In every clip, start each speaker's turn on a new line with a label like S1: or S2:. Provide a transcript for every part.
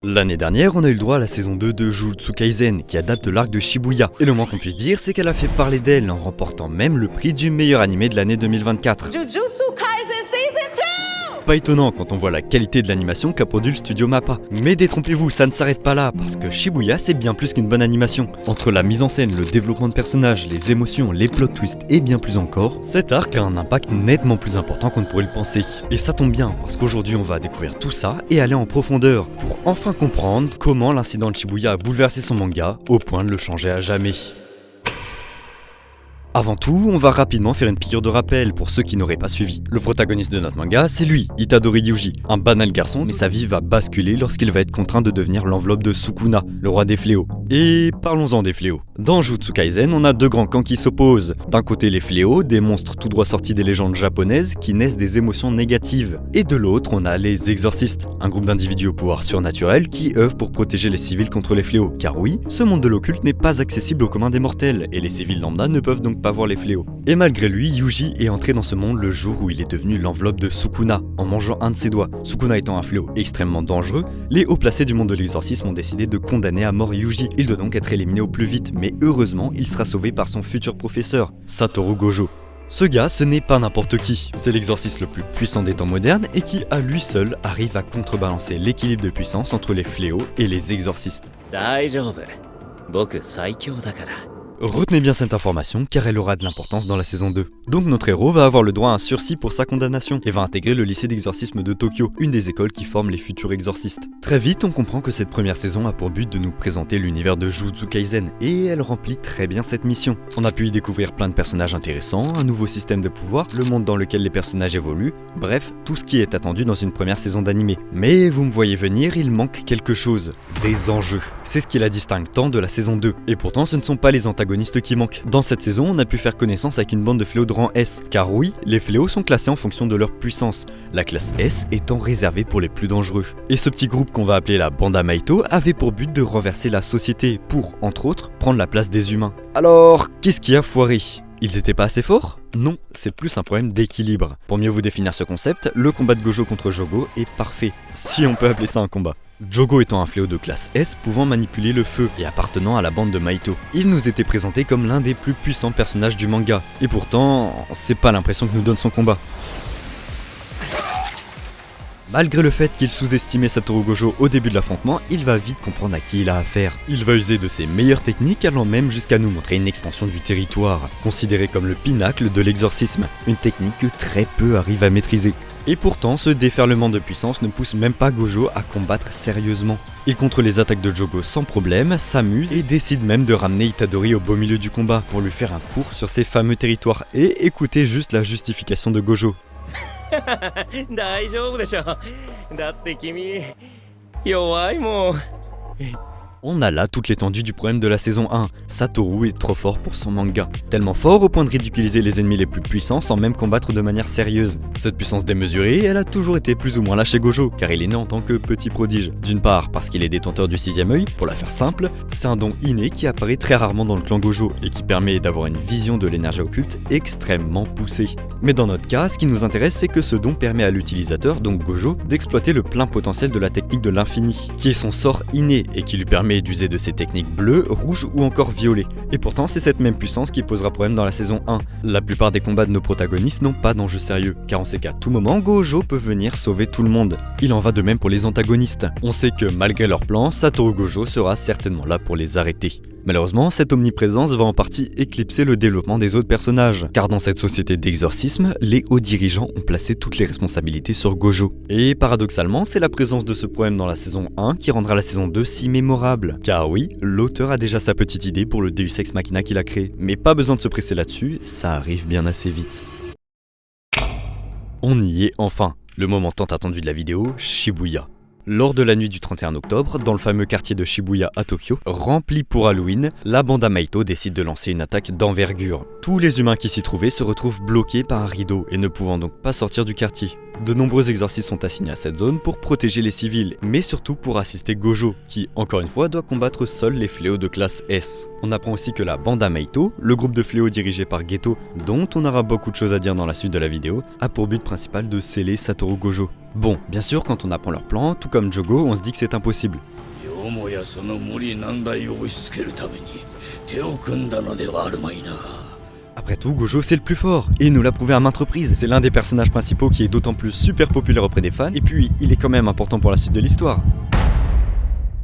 S1: L'année dernière, on a eu le droit à la saison 2 de Jujutsu Kaisen, qui date de l'arc de Shibuya. Et le moins qu'on puisse dire, c'est qu'elle a fait parler d'elle en remportant même le prix du meilleur animé de l'année 2024.
S2: Jujutsu Kaisen Season 2!
S1: Pas étonnant quand on voit la qualité de l'animation qu'a produit le studio MAPPA. Mais détrompez-vous, ça ne s'arrête pas là, parce que Shibuya c'est bien plus qu'une bonne animation. Entre la mise en scène, le développement de personnages, les émotions, les plot twists et bien plus encore, cet arc a un impact nettement plus important qu'on ne pourrait le penser. Et ça tombe bien, parce qu'aujourd'hui on va découvrir tout ça et aller en profondeur, pour enfin comprendre comment l'incident de Shibuya a bouleversé son manga, au point de le changer à jamais. Avant tout, on va rapidement faire une piqûre de rappel pour ceux qui n'auraient pas suivi. Le protagoniste de notre manga, c'est lui, Itadori Yuji, un banal garçon, mais sa vie va basculer lorsqu'il va être contraint de devenir l'enveloppe de Sukuna, le roi des fléaux. Et parlons-en des fléaux. Dans Jujutsu Kaisen, on a deux grands camps qui s'opposent. D'un côté les fléaux, des monstres tout droit sortis des légendes japonaises qui naissent des émotions négatives. Et de l'autre, on a les exorcistes, un groupe d'individus au pouvoir surnaturel qui œuvrent pour protéger les civils contre les fléaux. Car oui, ce monde de l'occulte n'est pas accessible au commun des mortels, et les civils lambda ne peuvent donc pas voir les fléaux. Et malgré lui, Yuji est entré dans ce monde le jour où il est devenu l'enveloppe de Sukuna, en mangeant un de ses doigts. Sukuna étant un fléau extrêmement dangereux, les hauts placés du monde de l'exorcisme ont décidé de condamner à mort Yuji. Il doit donc être éliminé au plus vite, mais heureusement, il sera sauvé par son futur professeur, Satoru Gojo. Ce gars, ce n'est pas n'importe qui, c'est l'exorciste le plus puissant des temps modernes et qui, à lui seul, arrive à contrebalancer l'équilibre de puissance entre les fléaux et les exorcistes. Retenez bien cette information car elle aura de l'importance dans la saison 2. Donc notre héros va avoir le droit à un sursis pour sa condamnation et va intégrer le lycée d'exorcisme de Tokyo, une des écoles qui forment les futurs exorcistes. Très vite, on comprend que cette première saison a pour but de nous présenter l'univers de Jujutsu Kaisen et elle remplit très bien cette mission. On a pu y découvrir plein de personnages intéressants, un nouveau système de pouvoir, le monde dans lequel les personnages évoluent, bref, tout ce qui est attendu dans une première saison d'animé. Mais vous me voyez venir, il manque quelque chose, des enjeux. C'est ce qui la distingue tant de la saison 2. Et pourtant, ce ne sont pas les antagonistes qui manquent. Dans cette saison, on a pu faire connaissance avec une bande de fléaux de rang S, car oui, les fléaux sont classés en fonction de leur puissance, la classe S étant réservée pour les plus dangereux. Et ce petit groupe qu'on va appeler la Banda Maito avait pour but de renverser la société pour, entre autres, prendre la place des humains. Alors, qu'est-ce qui a foiré ? Ils étaient pas assez forts ? Non, c'est plus un problème d'équilibre. Pour mieux vous définir ce concept, le combat de Gojo contre Jogo est parfait, si on peut appeler ça un combat. Jogo étant un fléau de classe S pouvant manipuler le feu et appartenant à la bande de Maito. Il nous était présenté comme l'un des plus puissants personnages du manga, et pourtant, c'est pas l'impression que nous donne son combat. Malgré le fait qu'il sous-estimait Satoru Gojo au début de l'affrontement, il va vite comprendre à qui il a affaire. Il va user de ses meilleures techniques allant même jusqu'à nous montrer une extension du territoire, considérée comme le pinacle de l'exorcisme, une technique que très peu arrivent à maîtriser. Et pourtant, ce déferlement de puissance ne pousse même pas Gojo à combattre sérieusement. Il contre les attaques de Jogo sans problème, s'amuse et décide même de ramener Itadori au beau milieu du combat pour lui faire un cours sur ses fameux territoires. Et écoutez juste la justification de Gojo. On a là toute l'étendue du problème de la saison 1. Satoru est trop fort pour son manga. Tellement fort au point de ridiculiser les ennemis les plus puissants sans même combattre de manière sérieuse. Cette puissance démesurée, elle a toujours été plus ou moins là chez Gojo, car il est né en tant que petit prodige. D'une part parce qu'il est détenteur du 6ème œil, pour la faire simple, c'est un don inné qui apparaît très rarement dans le clan Gojo et qui permet d'avoir une vision de l'énergie occulte extrêmement poussée. Mais dans notre cas, ce qui nous intéresse, c'est que ce don permet à l'utilisateur, donc Gojo, d'exploiter le plein potentiel de la technique de l'infini, qui est son sort inné et qui lui permet d'user de ses techniques bleues, rouges ou encore violettes. Et pourtant, c'est cette même puissance qui posera problème dans la saison 1. La plupart des combats de nos protagonistes n'ont pas d'enjeu sérieux, car on sait qu'à tout moment, Gojo peut venir sauver tout le monde. Il en va de même pour les antagonistes. On sait que malgré leur plan, Satoru Gojo sera certainement là pour les arrêter. Malheureusement, cette omniprésence va en partie éclipser le développement des autres personnages, car dans cette société d'exorcisme, les hauts dirigeants ont placé toutes les responsabilités sur Gojo. Et paradoxalement, c'est la présence de ce problème dans la saison 1 qui rendra la saison 2 si mémorable. Car oui, l'auteur a déjà sa petite idée pour le Deus Ex Machina qu'il a créé, mais pas besoin de se presser là-dessus, ça arrive bien assez vite. On y est enfin, le moment tant attendu de la vidéo, Shibuya. Lors de la nuit du 31 octobre, dans le fameux quartier de Shibuya à Tokyo, rempli pour Halloween, la Banda Maito décide de lancer une attaque d'envergure. Tous les humains qui s'y trouvaient se retrouvent bloqués par un rideau et ne pouvant donc pas sortir du quartier. De nombreux exorcistes sont assignés à cette zone pour protéger les civils, mais surtout pour assister Gojo, qui, encore une fois, doit combattre seul les fléaux de classe S. On apprend aussi que la Banda Maito, le groupe de fléaux dirigé par Geto, dont on aura beaucoup de choses à dire dans la suite de la vidéo, a pour but principal de sceller Satoru Gojo. Bon, bien sûr, quand on apprend leur plan, tout comme Jogo, on se dit que c'est impossible.
S3: よもやその無理難題を押し付けるために手を組んだのではあるまいな。
S1: Après tout, Gojo c'est le plus fort, et il nous l'a prouvé à maintes reprises. C'est l'un des personnages principaux qui est d'autant plus super populaire auprès des fans, et puis il est quand même important pour la suite de l'histoire.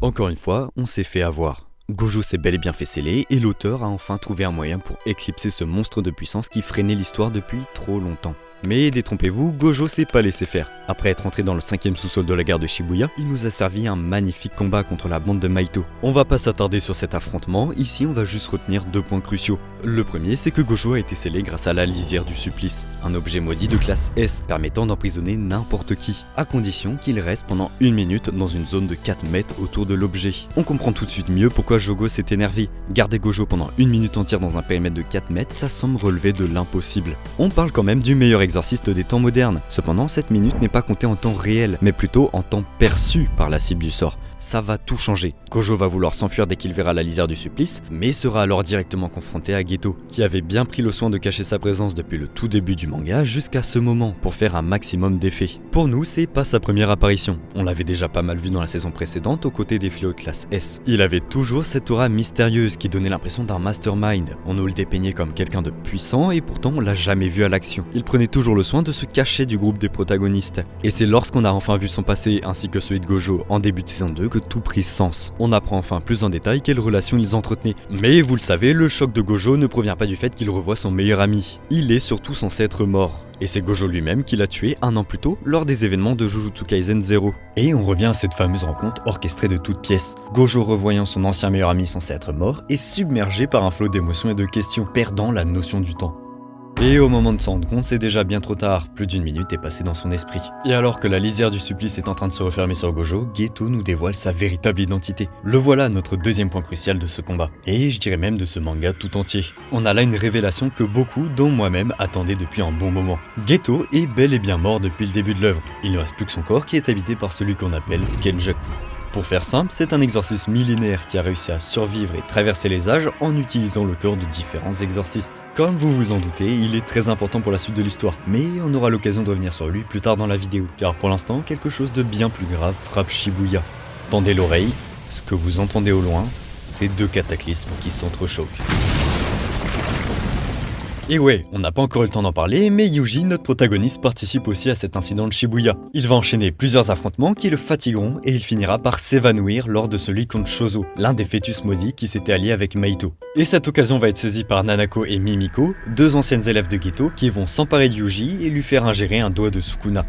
S1: Encore une fois, on s'est fait avoir. Gojo s'est bel et bien fait sceller, et l'auteur a enfin trouvé un moyen pour éclipser ce monstre de puissance qui freinait l'histoire depuis trop longtemps. Mais détrompez-vous, Gojo s'est pas laissé faire. Après être entré dans le 5e sous-sol de la gare de Shibuya, il nous a servi un magnifique combat contre la bande de Maito. On va pas s'attarder sur cet affrontement, ici on va juste retenir 2 points cruciaux. Le premier, c'est que Gojo a été scellé grâce à la lisière du supplice, un objet maudit de classe S permettant d'emprisonner n'importe qui, à condition qu'il reste pendant 1 minute dans une zone de 4 mètres autour de l'objet. On comprend tout de suite mieux pourquoi Jogo s'est énervé. Garder Gojo pendant 1 minute entière dans un périmètre de 4 mètres, ça semble relever de l'impossible. On parle quand même du meilleur exorciste des temps modernes. Cependant, cette minute n'est pas comptée en temps réel, mais plutôt en temps perçu par la cible du sort. Ça va tout changer. Gojo va vouloir s'enfuir dès qu'il verra la lisière du supplice, mais sera alors directement confronté à Geto, qui avait bien pris le soin de cacher sa présence depuis le tout début du manga jusqu'à ce moment pour faire un maximum d'effet. Pour nous, c'est pas sa première apparition. On l'avait déjà pas mal vu dans la saison précédente aux côtés des fléaux de classe S. Il avait toujours cette aura mystérieuse qui donnait l'impression d'un mastermind. On nous le dépeignait comme quelqu'un de puissant et pourtant on l'a jamais vu à l'action. Il prenait toujours le soin de se cacher du groupe des protagonistes. Et c'est lorsqu'on a enfin vu son passé ainsi que celui de Gojo en début de saison 2 que tout prit sens. On apprend enfin plus en détail quelles relations ils entretenaient. Mais vous le savez, le choc de Gojo ne provient pas du fait qu'il revoit son meilleur ami. Il est surtout censé être mort. Et c'est Gojo lui-même qui l'a tué 1 an plus tôt lors des événements de Jujutsu Kaisen 0. Et on revient à cette fameuse rencontre orchestrée de toutes pièces. Gojo revoyant son ancien meilleur ami censé être mort et submergé par un flot d'émotions et de questions, perdant la notion du temps. Et au moment de s'en rendre compte, c'est déjà bien trop tard, plus d'1 minute est passée dans son esprit. Et alors que la lisière du supplice est en train de se refermer sur Gojo, Geto nous dévoile sa véritable identité. Le voilà notre 2e point crucial de ce combat, et je dirais même de ce manga tout entier. On a là une révélation que beaucoup, dont moi-même, attendaient depuis un bon moment. Geto est bel et bien mort depuis le début de l'œuvre. Il ne reste plus que son corps qui est habité par celui qu'on appelle Genjaku. Pour faire simple, c'est un exorciste millénaire qui a réussi à survivre et traverser les âges en utilisant le corps de différents exorcistes. Comme vous vous en doutez, il est très important pour la suite de l'histoire, mais on aura l'occasion de revenir sur lui plus tard dans la vidéo, car pour l'instant, quelque chose de bien plus grave frappe Shibuya. Tendez l'oreille, ce que vous entendez au loin, c'est 2 cataclysmes qui s'entrechoquent. Et ouais, on n'a pas encore eu le temps d'en parler, mais Yuji, notre protagoniste, participe aussi à cet incident de Shibuya. Il va enchaîner plusieurs affrontements qui le fatigueront et il finira par s'évanouir lors de celui contre Shozo, l'un des fœtus maudits qui s'était allié avec Maito. Et cette occasion va être saisie par Nanako et Mimiko, 2 anciennes élèves de Geto, qui vont s'emparer de Yuji et lui faire ingérer un doigt de Sukuna.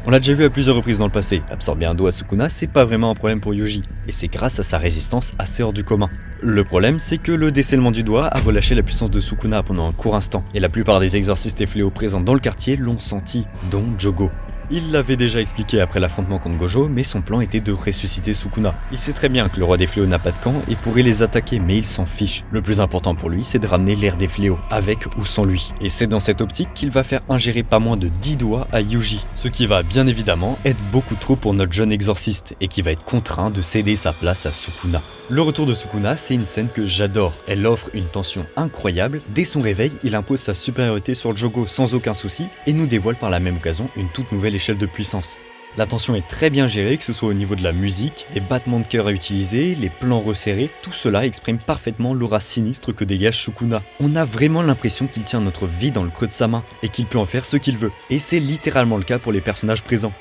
S1: On l'a déjà vu à plusieurs reprises dans le passé, absorber un doigt à Sukuna c'est pas vraiment un problème pour Yuji, et c'est grâce à sa résistance assez hors du commun. Le problème c'est que le décèlement du doigt a relâché la puissance de Sukuna pendant un court instant, et la plupart des exorcistes et fléaux présents dans le quartier l'ont senti, dont Jogo. Il l'avait déjà expliqué après l'affrontement contre Gojo, mais son plan était de ressusciter Sukuna. Il sait très bien que le roi des fléaux n'a pas de camp et pourrait les attaquer, mais il s'en fiche. Le plus important pour lui, c'est de ramener l'ère des fléaux, avec ou sans lui. Et c'est dans cette optique qu'il va faire ingérer pas moins de 10 doigts à Yuji, ce qui va bien évidemment être beaucoup trop pour notre jeune exorciste, et qui va être contraint de céder sa place à Sukuna. Le retour de Sukuna, c'est une scène que j'adore. Elle offre une tension incroyable. Dès son réveil, il impose sa supériorité sur Jogo sans aucun souci et nous dévoile par la même occasion une toute nouvelle échelle de puissance. La tension est très bien gérée, que ce soit au niveau de la musique, les battements de cœur à utiliser, les plans resserrés, tout cela exprime parfaitement l'aura sinistre que dégage Sukuna. On a vraiment l'impression qu'il tient notre vie dans le creux de sa main et qu'il peut en faire ce qu'il veut. Et c'est littéralement le cas pour les personnages présents.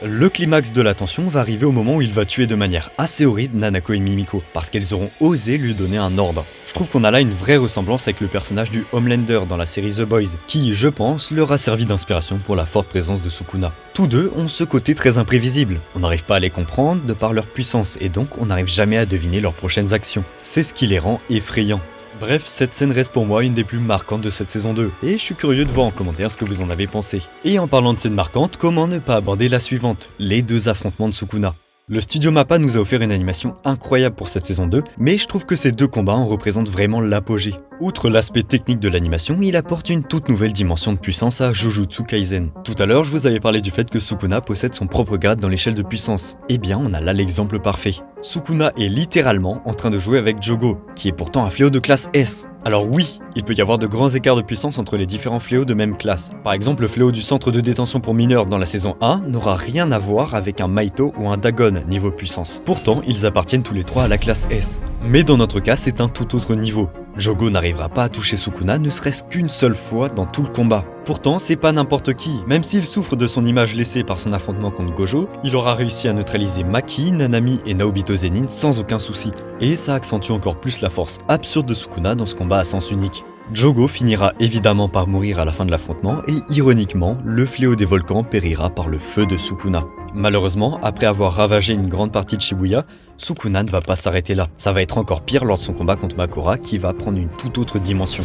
S1: Le climax de la tension va arriver au moment où il va tuer de manière assez horrible Nanako et Mimiko, parce qu'elles auront osé lui donner un ordre. Je trouve qu'on a là une vraie ressemblance avec le personnage du Homelander dans la série The Boys, qui, je pense, leur a servi d'inspiration pour la forte présence de Sukuna. Tous deux ont ce côté très imprévisible. On n'arrive pas à les comprendre de par leur puissance, et donc on n'arrive jamais à deviner leurs prochaines actions. C'est ce qui les rend effrayants. Bref, cette scène reste pour moi une des plus marquantes de cette saison 2, et je suis curieux de voir en commentaire ce que vous en avez pensé. Et en parlant de scène marquante, comment ne pas aborder la suivante, les 2 affrontements de Sukuna. Le studio Mappa nous a offert une animation incroyable pour cette saison 2, mais je trouve que ces 2 combats en représentent vraiment l'apogée. Outre l'aspect technique de l'animation, il apporte une toute nouvelle dimension de puissance à Jujutsu Kaisen. Tout à l'heure, je vous avais parlé du fait que Sukuna possède son propre grade dans l'échelle de puissance. Eh bien, on a là l'exemple parfait. Sukuna est littéralement en train de jouer avec Jogo, qui est pourtant un fléau de classe S. Alors oui, il peut y avoir de grands écarts de puissance entre les différents fléaux de même classe. Par exemple, le fléau du centre de détention pour mineurs dans la saison 1 n'aura rien à voir avec un Mahito ou un Dagon niveau puissance. Pourtant, ils appartiennent tous les trois à la classe S. Mais dans notre cas, c'est un tout autre niveau. Jogo n'arrivera pas à toucher Sukuna ne serait-ce qu'une seule fois dans tout le combat. Pourtant, c'est pas n'importe qui. Même s'il souffre de son image laissée par son affrontement contre Gojo, il aura réussi à neutraliser Maki, Nanami et Naobito Zenin sans aucun souci. Et ça accentue encore plus la force absurde de Sukuna dans ce combat à sens unique. Jogo finira évidemment par mourir à la fin de l'affrontement et ironiquement, le fléau des volcans périra par le feu de Sukuna. Malheureusement, après avoir ravagé une grande partie de Shibuya, Sukuna ne va pas s'arrêter là. Ça va être encore pire lors de son combat contre Makora qui va prendre une toute autre dimension.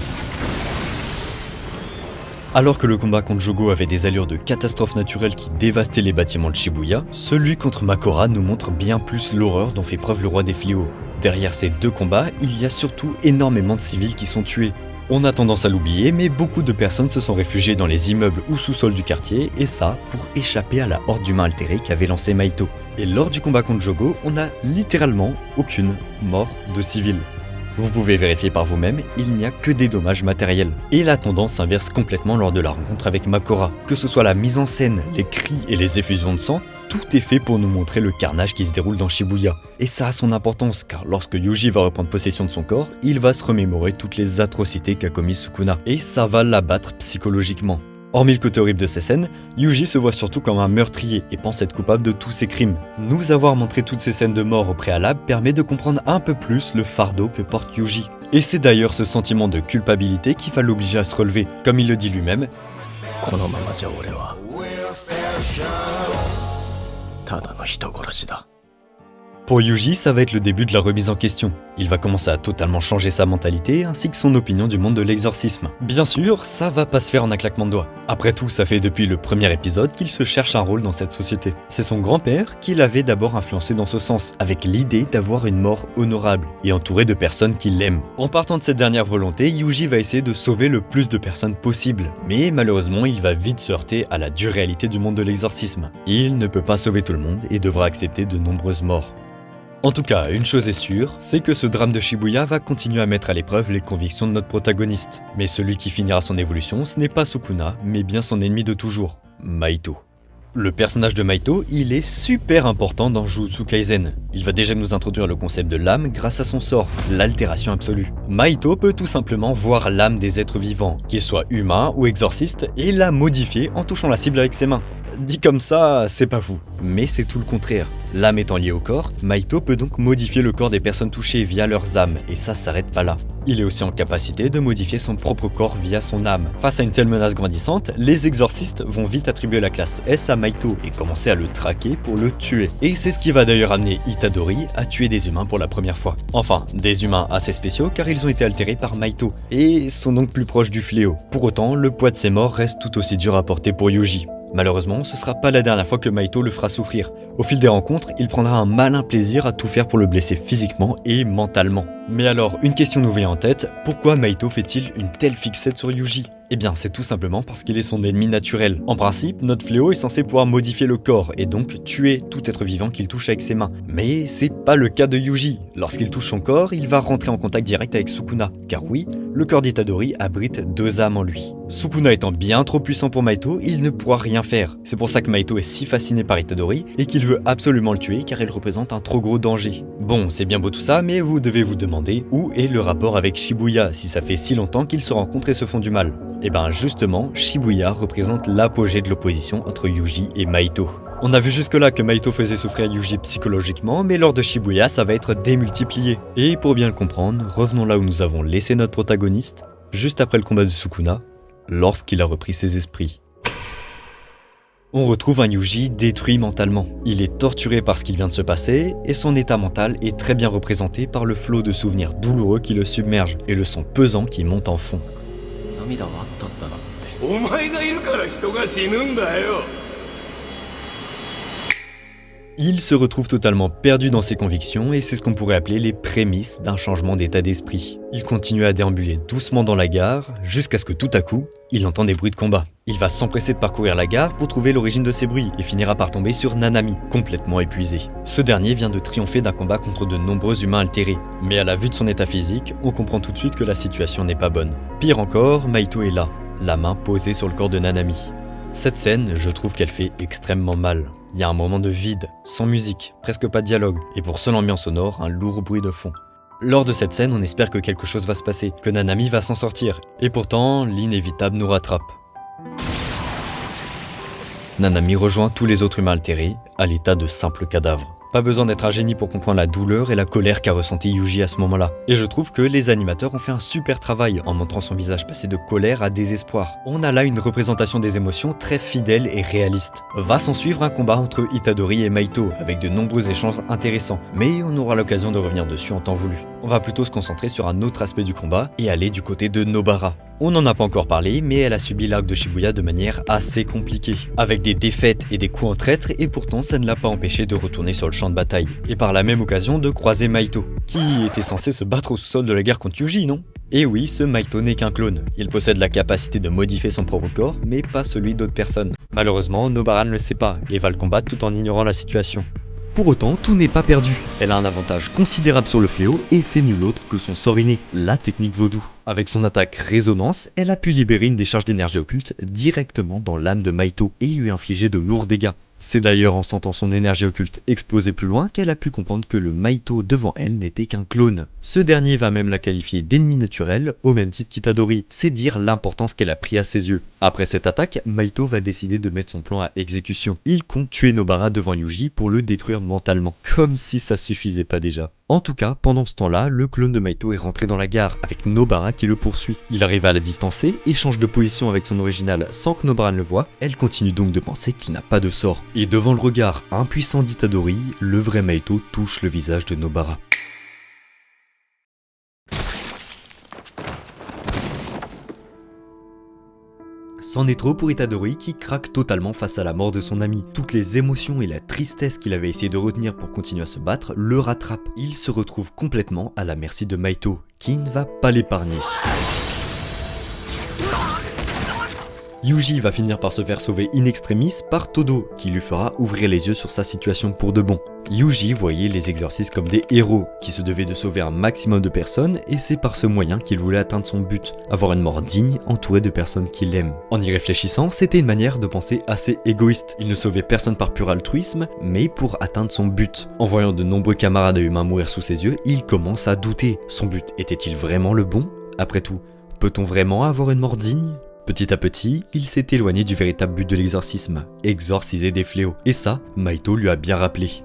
S1: Alors que le combat contre Jogo avait des allures de catastrophe naturelle qui dévastaient les bâtiments de Shibuya, celui contre Makora nous montre bien plus l'horreur dont fait preuve le roi des fléaux. Derrière ces deux combats, il y a surtout énormément de civils qui sont tués. On a tendance à l'oublier, mais beaucoup de personnes se sont réfugiées dans les immeubles ou sous-sols du quartier, et ça pour échapper à la horde d'humains altérés qu'avait lancé Mahito. Et lors du combat contre Jogo, on n'a littéralement aucune mort de civils. Vous pouvez vérifier par vous-même, il n'y a que des dommages matériels. Et la tendance s'inverse complètement lors de la rencontre avec Makora. Que ce soit la mise en scène, les cris et les effusions de sang, tout est fait pour nous montrer le carnage qui se déroule dans Shibuya. Et ça a son importance, car lorsque Yuji va reprendre possession de son corps, il va se remémorer toutes les atrocités qu'a commis Sukuna. Et ça va l'abattre psychologiquement. Hormis le côté horrible de ces scènes, Yuji se voit surtout comme un meurtrier et pense être coupable de tous ses crimes. Nous avoir montré toutes ces scènes de mort au préalable permet de comprendre un peu plus le fardeau que porte Yuji. Et c'est d'ailleurs ce sentiment de culpabilité qui va l'obliger à se relever. Comme il le dit lui-même, pour Yuji, ça va être le début de la remise en question. Il va commencer à totalement changer sa mentalité ainsi que son opinion du monde de l'exorcisme. Bien sûr, ça va pas se faire en un claquement de doigts. Après tout, ça fait depuis le premier épisode qu'il se cherche un rôle dans cette société. C'est son grand-père qui l'avait d'abord influencé dans ce sens, avec l'idée d'avoir une mort honorable et entouré de personnes qui l'aiment. En partant de cette dernière volonté, Yuji va essayer de sauver le plus de personnes possible. Mais malheureusement, il va vite se heurter à la dure réalité du monde de l'exorcisme. Il ne peut pas sauver tout le monde et devra accepter de nombreuses morts. En tout cas, une chose est sûre, c'est que ce drame de Shibuya va continuer à mettre à l'épreuve les convictions de notre protagoniste. Mais celui qui finira son évolution, ce n'est pas Sukuna, mais bien son ennemi de toujours, Mahito. Le personnage de Mahito, il est super important dans Jujutsu Kaisen. Il va déjà nous introduire le concept de l'âme grâce à son sort, l'altération absolue. Mahito peut tout simplement voir l'âme des êtres vivants, qu'ils soient humains ou exorcistes, et la modifier en touchant la cible avec ses mains. Dit comme ça, c'est pas fou, mais c'est tout le contraire. L'âme étant liée au corps, Mahito peut donc modifier le corps des personnes touchées via leurs âmes, et ça s'arrête pas là. Il est aussi en capacité de modifier son propre corps via son âme. Face à une telle menace grandissante, les exorcistes vont vite attribuer la classe S à Mahito et commencer à le traquer pour le tuer. Et c'est ce qui va d'ailleurs amener Itadori à tuer des humains pour la première fois. Enfin, des humains assez spéciaux car ils ont été altérés par Mahito, et sont donc plus proches du fléau. Pour autant, le poids de ces morts reste tout aussi dur à porter pour Yuji. Malheureusement, ce sera pas la dernière fois que Mahito le fera souffrir. Au fil des rencontres, il prendra un malin plaisir à tout faire pour le blesser physiquement et mentalement. Mais alors, une question nous vient en tête, pourquoi Mahito fait-il une telle fixette sur Yuji ? Eh bien, c'est tout simplement parce qu'il est son ennemi naturel. En principe, notre fléau est censé pouvoir modifier le corps et donc tuer tout être vivant qu'il touche avec ses mains. Mais c'est pas le cas de Yuji. Lorsqu'il touche son corps, il va rentrer en contact direct avec Sukuna. Car oui, le corps d'Itadori abrite deux âmes en lui. Sukuna étant bien trop puissant pour Mahito, il ne pourra rien faire. C'est pour ça que Mahito est si fasciné par Itadori et qu'il veut absolument le tuer car il représente un trop gros danger. Bon, c'est bien beau tout ça, mais vous devez vous demander où est le rapport avec Shibuya si ça fait si longtemps qu'ils se rencontrent et se font du mal. Et ben justement, Shibuya représente l'apogée de l'opposition entre Yuji et Mahito. On a vu jusque-là que Mahito faisait souffrir Yuji psychologiquement, mais lors de Shibuya, ça va être démultiplié. Et pour bien le comprendre, revenons là où nous avons laissé notre protagoniste, juste après le combat de Sukuna, lorsqu'il a repris ses esprits. On retrouve un Yuji détruit mentalement. Il est torturé par ce qu'il vient de se passer, et son état mental est très bien représenté par le flot de souvenirs douloureux qui le submerge, et le son pesant qui monte en fond.
S3: お前がいるから人が死ぬんだよ
S1: Il se retrouve totalement perdu dans ses convictions et c'est ce qu'on pourrait appeler les prémices d'un changement d'état d'esprit. Il continue à déambuler doucement dans la gare jusqu'à ce que tout à coup, il entend des bruits de combat. Il va s'empresser de parcourir la gare pour trouver l'origine de ces bruits et finira par tomber sur Nanami, complètement épuisé. Ce dernier vient de triompher d'un combat contre de nombreux humains altérés, mais à la vue de son état physique, on comprend tout de suite que la situation n'est pas bonne. Pire encore, Maito est là, la main posée sur le corps de Nanami. Cette scène, je trouve qu'elle fait extrêmement mal. Il y a un moment de vide, sans musique, presque pas de dialogue, et pour seule ambiance sonore, un lourd bruit de fond. Lors de cette scène, on espère que quelque chose va se passer, que Nanami va s'en sortir, et pourtant, l'inévitable nous rattrape. Nanami rejoint tous les autres humains altérés, à l'état de simple cadavre. Pas besoin d'être un génie pour comprendre la douleur et la colère qu'a ressenti Yuji à ce moment-là. Et je trouve que les animateurs ont fait un super travail en montrant son visage passer de colère à désespoir. On a là une représentation des émotions très fidèle et réaliste. Va s'en suivre un combat entre Itadori et Maito, avec de nombreux échanges intéressants, mais on aura l'occasion de revenir dessus en temps voulu. On va plutôt se concentrer sur un autre aspect du combat et aller du côté de Nobara. On n'en a pas encore parlé, mais elle a subi l'arc de Shibuya de manière assez compliquée, avec des défaites et des coups en traître, et pourtant ça ne l'a pas empêché de retourner sur le champ de bataille, et par la même occasion de croiser Maito, qui était censé se battre au sous-sol de la guerre contre Yuji, non ? Et oui, ce Maito n'est qu'un clone, il possède la capacité de modifier son propre corps, mais pas celui d'autres personnes. Malheureusement, Nobara ne le sait pas, et va le combattre tout en ignorant la situation. Pour autant, tout n'est pas perdu. Elle a un avantage considérable sur le fléau et c'est nul autre que son sort inné, la technique vaudou. Avec son attaque résonance, elle a pu libérer une décharge d'énergie occulte directement dans l'âme de Maito et lui infliger de lourds dégâts. C'est d'ailleurs en sentant son énergie occulte exploser plus loin qu'elle a pu comprendre que le Maito devant elle n'était qu'un clone. Ce dernier va même la qualifier d'ennemi naturel au même titre qu'Itadori, c'est dire l'importance qu'elle a pris à ses yeux. Après cette attaque, Maito va décider de mettre son plan à exécution. Il compte tuer Nobara devant Yuji pour le détruire mentalement, comme si ça suffisait pas déjà. En tout cas, pendant ce temps-là, le clone de Maito est rentré dans la gare avec Nobara qui le poursuit. Il arrive à la distancer et change de position avec son original sans que Nobara ne le voie. Elle continue donc de penser qu'il n'a pas de sort. Et devant le regard impuissant d'Itadori, le vrai Maito touche le visage de Nobara. C'en est trop pour Itadori qui craque totalement face à la mort de son ami. Toutes les émotions et la tristesse qu'il avait essayé de retenir pour continuer à se battre le rattrapent. Il se retrouve complètement à la merci de Maito, qui ne va pas l'épargner. Yuji va finir par se faire sauver in extremis par Todo, qui lui fera ouvrir les yeux sur sa situation pour de bon. Yuji voyait les exorcistes comme des héros, qui se devaient de sauver un maximum de personnes, et c'est par ce moyen qu'il voulait atteindre son but, avoir une mort digne entourée de personnes qu'il aime. En y réfléchissant, c'était une manière de penser assez égoïste. Il ne sauvait personne par pur altruisme, mais pour atteindre son but. En voyant de nombreux camarades humains mourir sous ses yeux, il commence à douter. Son but était-il vraiment le bon ? Après tout, peut-on vraiment avoir une mort digne ? Petit à petit, il s'est éloigné du véritable but de l'exorcisme, exorciser des fléaux. Et ça, Maito lui a bien rappelé.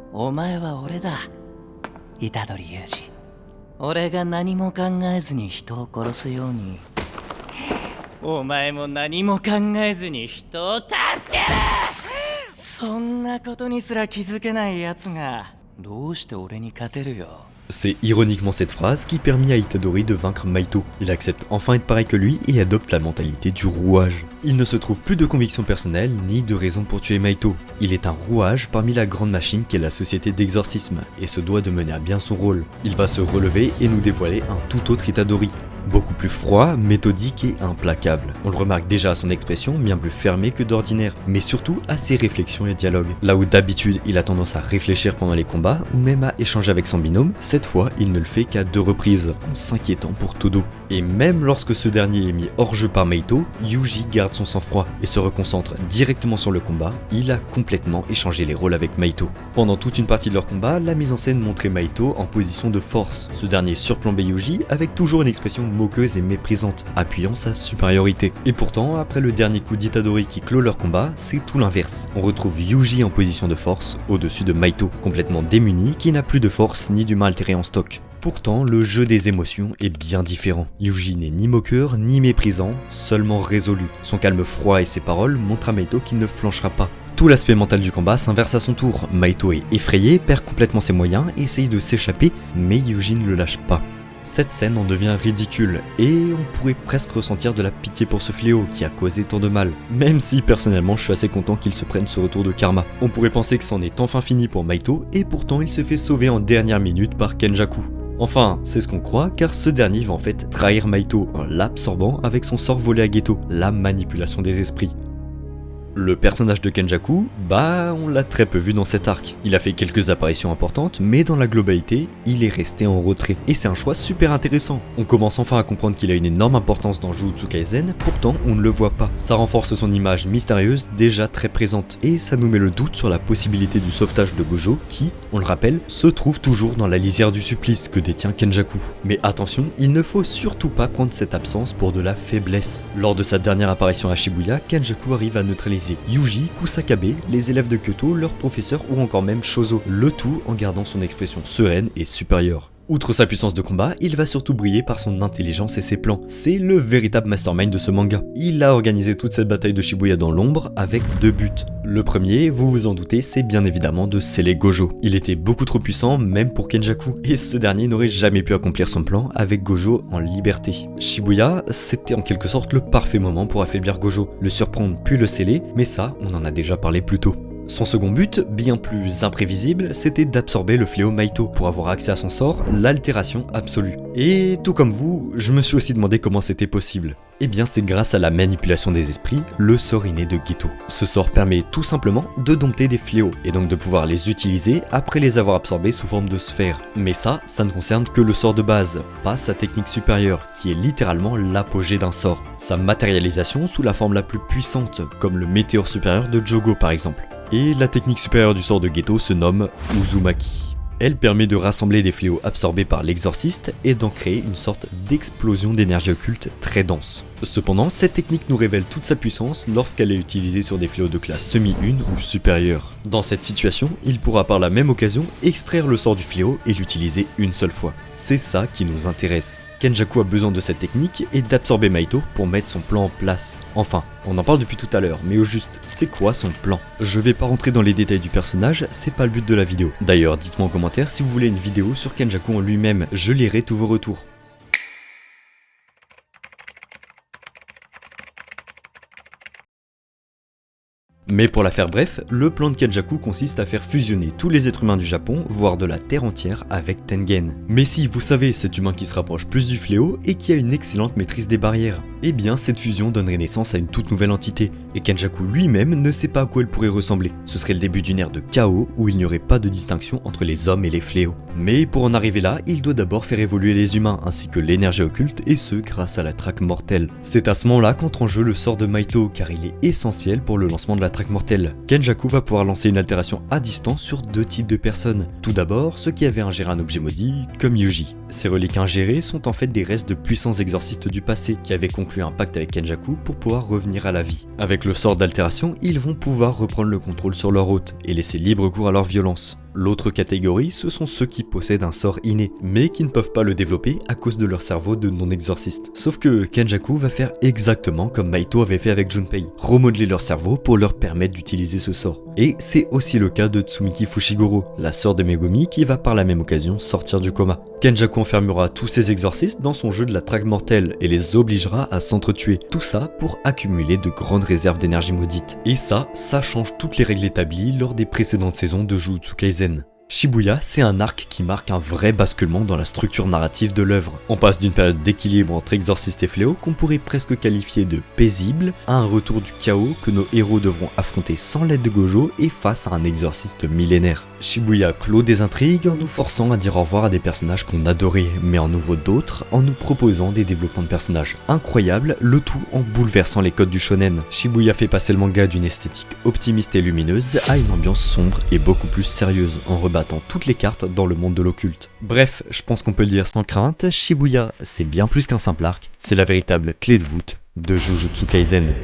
S1: C'est ironiquement cette phrase qui permit à Itadori de vaincre Maito. Il accepte enfin être pareil que lui et adopte la mentalité du rouage. Il ne se trouve plus de conviction personnelle ni de raison pour tuer Maito. Il est un rouage parmi la grande machine qu'est la société d'exorcisme et se doit de mener à bien son rôle. Il va se relever et nous dévoiler un tout autre Itadori. Beaucoup plus froid, méthodique et implacable. On le remarque déjà à son expression, bien plus fermée que d'ordinaire, mais surtout à ses réflexions et dialogues. Là où d'habitude il a tendance à réfléchir pendant les combats, ou même à échanger avec son binôme, cette fois il ne le fait qu'à 2 reprises, en s'inquiétant pour Todo. Et même lorsque ce dernier est mis hors jeu par Maito, Yuji garde son sang-froid et se reconcentre directement sur le combat. Il a complètement échangé les rôles avec Maito. Pendant toute une partie de leur combat, la mise en scène montrait Maito en position de force. Ce dernier surplombait Yuji avec toujours une expression moqueuse et méprisante, appuyant sa supériorité. Et pourtant, après le dernier coup d'Itadori qui clôt leur combat, c'est tout l'inverse. On retrouve Yuji en position de force, au-dessus de Maito, complètement démuni, qui n'a plus de force ni d'humain altéré en stock. Pourtant, le jeu des émotions est bien différent. Yuji n'est ni moqueur, ni méprisant, seulement résolu. Son calme froid et ses paroles montrent à Maito qu'il ne flanchera pas. Tout l'aspect mental du combat s'inverse à son tour. Maito est effrayé, perd complètement ses moyens, essaye de s'échapper, mais Yuji ne le lâche pas. Cette scène en devient ridicule, et on pourrait presque ressentir de la pitié pour ce fléau qui a causé tant de mal, même si personnellement je suis assez content qu'il se prenne ce retour de karma. On pourrait penser que c'en est enfin fini pour Mahito, et pourtant il se fait sauver en dernière minute par Kenjaku. Enfin, c'est ce qu'on croit, car ce dernier va en fait trahir Mahito en l'absorbant avec son sort volé à Geto, la manipulation des esprits. Le personnage de Kenjaku, on l'a très peu vu dans cet arc. Il a fait quelques apparitions importantes, mais dans la globalité, il est resté en retrait. Et c'est un choix super intéressant. On commence enfin à comprendre qu'il a une énorme importance dans Jujutsu Kaisen, pourtant on ne le voit pas. Ça renforce son image mystérieuse déjà très présente. Et ça nous met le doute sur la possibilité du sauvetage de Gojo qui, on le rappelle, se trouve toujours dans la lisière du supplice que détient Kenjaku. Mais attention, il ne faut surtout pas prendre cette absence pour de la faiblesse. Lors de sa dernière apparition à Shibuya, Kenjaku arrive à neutraliser Yuji, Kusakabe, les élèves de Kyoto, leur professeur ou encore même Shozo, le tout en gardant son expression sereine et supérieure. Outre sa puissance de combat, il va surtout briller par son intelligence et ses plans. C'est le véritable mastermind de ce manga. Il a organisé toute cette bataille de Shibuya dans l'ombre avec deux buts. Le premier, vous vous en doutez, c'est bien évidemment de sceller Gojo. Il était beaucoup trop puissant même pour Kenjaku, et ce dernier n'aurait jamais pu accomplir son plan avec Gojo en liberté. Shibuya, c'était en quelque sorte le parfait moment pour affaiblir Gojo, le surprendre puis le sceller, mais ça, on en a déjà parlé plus tôt. Son second but, bien plus imprévisible, c'était d'absorber le fléau Mahito pour avoir accès à son sort, l'altération absolue. Et tout comme vous, je me suis aussi demandé comment c'était possible. Eh bien c'est grâce à la manipulation des esprits, le sort inné de Geto. Ce sort permet tout simplement de dompter des fléaux, et donc de pouvoir les utiliser après les avoir absorbés sous forme de sphères. Mais ça ne concerne que le sort de base, pas sa technique supérieure, qui est littéralement l'apogée d'un sort. Sa matérialisation sous la forme la plus puissante, comme le météore supérieur de Jogo par exemple. Et la technique supérieure du sort de Geto se nomme Uzumaki. Elle permet de rassembler des fléaux absorbés par l'exorciste et d'en créer une sorte d'explosion d'énergie occulte très dense. Cependant, cette technique nous révèle toute sa puissance lorsqu'elle est utilisée sur des fléaux de classe semi-1 ou supérieure. Dans cette situation, il pourra par la même occasion extraire le sort du fléau et l'utiliser une seule fois. C'est ça qui nous intéresse. Kenjaku a besoin de cette technique et d'absorber Mahito pour mettre son plan en place. Enfin, on en parle depuis tout à l'heure, mais au juste, c'est quoi son plan? Je vais pas rentrer dans les détails du personnage, c'est pas le but de la vidéo. D'ailleurs, dites-moi en commentaire si vous voulez une vidéo sur Kenjaku en lui-même, je lirai tous vos retours. Mais pour la faire bref, le plan de Kenjaku consiste à faire fusionner tous les êtres humains du Japon, voire de la Terre entière, avec Tengen. Mais si, vous savez, cet humain qui se rapproche plus du fléau et qui a une excellente maîtrise des barrières. Eh bien, cette fusion donnerait naissance à une toute nouvelle entité, et Kenjaku lui-même ne sait pas à quoi elle pourrait ressembler. Ce serait le début d'une ère de chaos où il n'y aurait pas de distinction entre les hommes et les fléaux. Mais pour en arriver là, il doit d'abord faire évoluer les humains, ainsi que l'énergie occulte, et ce grâce à la traque mortelle. C'est à ce moment-là qu'entre en jeu le sort de Mahito, car il est essentiel pour le lancement de la traque mortelle. Kenjaku va pouvoir lancer une altération à distance sur deux types de personnes. Tout d'abord, ceux qui avaient ingéré un objet maudit, comme Yuji. Ces reliques ingérées sont en fait des restes de puissants exorcistes du passé, qui avaient conclu un pacte avec Kenjaku pour pouvoir revenir à la vie. Avec le sort d'altération, ils vont pouvoir reprendre le contrôle sur leur hôte, et laisser libre cours à leur violence. L'autre catégorie, ce sont ceux qui possèdent un sort inné, mais qui ne peuvent pas le développer à cause de leur cerveau de non-exorciste. Sauf que Kenjaku va faire exactement comme Mahito avait fait avec Junpei, remodeler leur cerveau pour leur permettre d'utiliser ce sort. Et c'est aussi le cas de Tsumiki Fushiguro, la sœur de Megumi qui va par la même occasion sortir du coma. Kenjaku enfermera tous ces exorcistes dans son jeu de la traque mortelle et les obligera à s'entretuer. Tout ça pour accumuler de grandes réserves d'énergie maudite. Et ça change toutes les règles établies lors des précédentes saisons de Jujutsu Kaisen. Shibuya, c'est un arc qui marque un vrai basculement dans la structure narrative de l'œuvre. On passe d'une période d'équilibre entre exorciste et fléau qu'on pourrait presque qualifier de paisible, à un retour du chaos que nos héros devront affronter sans l'aide de Gojo et face à un exorciste millénaire. Shibuya clôt des intrigues en nous forçant à dire au revoir à des personnages qu'on adorait, mais en ouvre d'autres en nous proposant des développements de personnages incroyables, le tout en bouleversant les codes du shonen. Shibuya fait passer le manga d'une esthétique optimiste et lumineuse à une ambiance sombre et beaucoup plus sérieuse, en rebattant toutes les cartes dans le monde de l'occulte. Bref, je pense qu'on peut le dire sans crainte, Shibuya c'est bien plus qu'un simple arc, c'est la véritable clé de voûte de Jujutsu Kaisen.